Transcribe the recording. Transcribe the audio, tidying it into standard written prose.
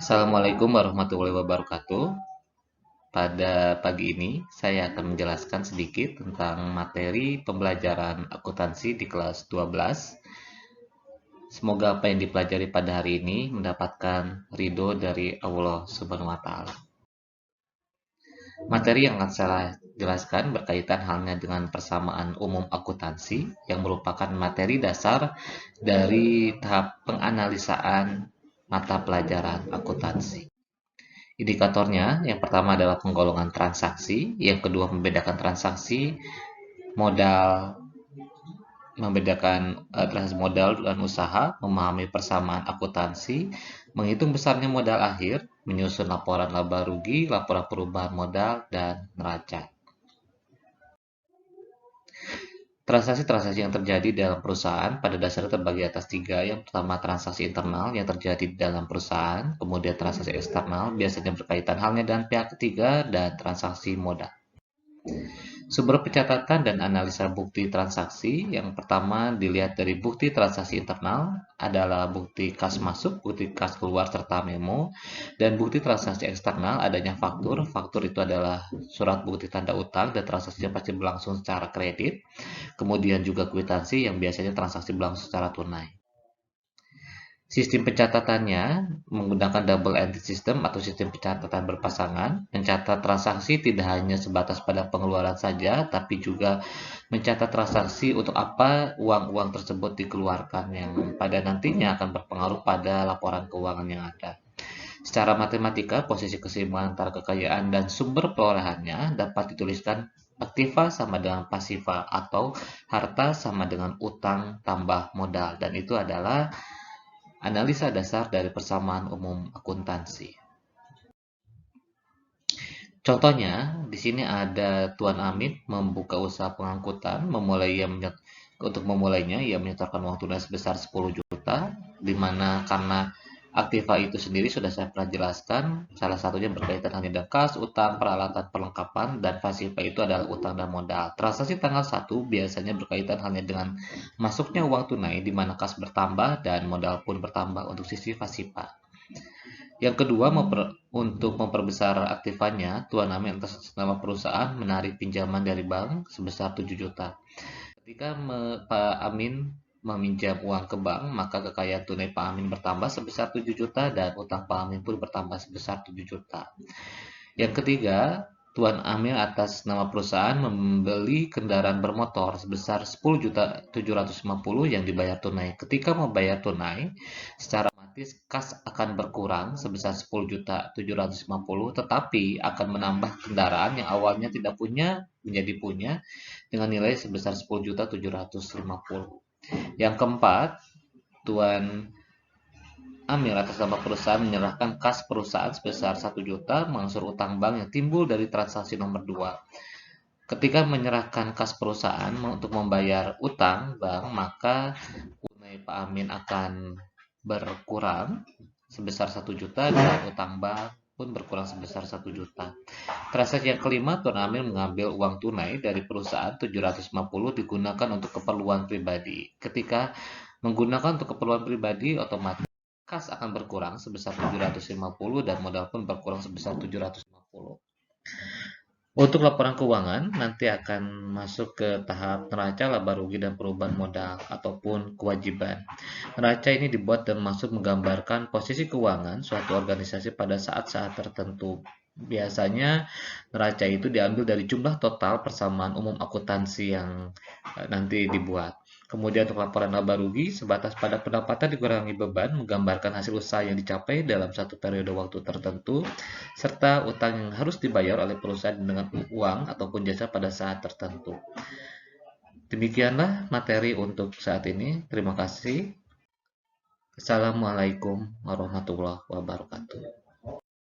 Assalamualaikum warahmatullahi wabarakatuh. Pada pagi ini, saya akan menjelaskan sedikit tentang materi pembelajaran akuntansi di kelas 12. Semoga apa yang dipelajari pada hari ini mendapatkan ridho dari Allah Subhanahu wa Ta'ala. Materi yang akan saya jelaskan berkaitan halnya dengan persamaan umum akuntansi yang merupakan materi dasar dari tahap penganalisaan mata pelajaran akuntansi. Indikatornya, yang pertama adalah penggolongan transaksi, yang kedua membedakan transaksi modal, transaksi modal dan usaha, memahami persamaan akuntansi, menghitung besarnya modal akhir, menyusun laporan laba rugi, laporan perubahan modal, dan neraca. Transaksi-transaksi yang terjadi dalam perusahaan pada dasarnya terbagi atas tiga. Yang pertama, transaksi internal yang terjadi di dalam perusahaan, kemudian transaksi eksternal biasanya berkaitan halnya dengan pihak ketiga, dan transaksi modal. Sumber pencatatan dan analisa bukti transaksi. Yang pertama dilihat dari bukti transaksi internal adalah bukti kas masuk, bukti kas keluar serta memo, dan bukti transaksi eksternal adanya faktur. Faktur itu adalah surat bukti tanda utang dan transaksinya pasti berlangsung secara kredit. Kemudian juga kwitansi yang biasanya transaksi berlangsung secara tunai. Sistem pencatatannya menggunakan double entry system atau sistem pencatatan berpasangan. Mencatat transaksi tidak hanya sebatas pada pengeluaran saja, tapi juga mencatat transaksi untuk apa uang-uang tersebut dikeluarkan yang pada nantinya akan berpengaruh pada laporan keuangan yang ada. Secara matematika, posisi keseimbangan antara kekayaan dan sumber perolehannya dapat dituliskan aktiva sama dengan pasiva atau harta sama dengan utang tambah modal, dan itu adalah analisa dasar dari persamaan umum akuntansi. Contohnya, di sini ada Tuan Amin membuka usaha pengangkutan, untuk memulainya ia menyetorkan uang tunai sebesar 10 juta, di mana karena aktiva itu sendiri sudah saya pernah jelaskan, salah satunya berkaitan hanya dengan kas, utang, peralatan perlengkapan, dan pasiva itu adalah utang dan modal. Transaksi tanggal 1 biasanya berkaitan hanya dengan masuknya uang tunai, di mana kas bertambah dan modal pun bertambah untuk sisi pasiva. Yang kedua, untuk memperbesar aktifannya, Tuan Amin atas nama perusahaan menarik pinjaman dari bank sebesar 7 juta. Ketika Pak Amin meminjam uang ke bank, maka kekayaan tunai Pak Amin bertambah sebesar 7 juta dan utang Pak Amin pun bertambah sebesar 7 juta. Yang ketiga, Tuan Amil atas nama perusahaan membeli kendaraan bermotor sebesar 10.750 yang dibayar tunai. Ketika membayar tunai, secara otomatis kas akan berkurang sebesar 10.750, tetapi akan menambah kendaraan yang awalnya tidak punya menjadi punya dengan nilai sebesar 10.750. Yang keempat, Tuan Amir atas nama perusahaan menyerahkan kas perusahaan sebesar 1 juta mengangsur utang bank yang timbul dari transaksi nomor 2. Ketika menyerahkan kas perusahaan untuk membayar utang bank, maka tunai Pak Amin akan berkurang sebesar 1 juta dan utang bank pun berkurang sebesar 1 juta. Transaksi yang kelima, Tuan Amir mengambil uang tunai dari perusahaan 750 digunakan untuk keperluan pribadi. Ketika menggunakan untuk keperluan pribadi, otomatis kas akan berkurang sebesar 750 dan modal pun berkurang sebesar 750. Untuk laporan keuangan nanti akan masuk ke tahap neraca, laba rugi, dan perubahan modal ataupun kewajiban. Neraca ini dibuat dan maksud menggambarkan posisi keuangan suatu organisasi pada saat-saat tertentu. Biasanya neraca itu diambil dari jumlah total persamaan umum akuntansi yang nanti dibuat. Kemudian untuk laporan laba rugi, sebatas pada pendapatan dikurangi beban, menggambarkan hasil usaha yang dicapai dalam satu periode waktu tertentu, serta utang yang harus dibayar oleh perusahaan dengan uang ataupun jasa pada saat tertentu. Demikianlah materi untuk saat ini. Terima kasih. Assalamualaikum warahmatullahi wabarakatuh.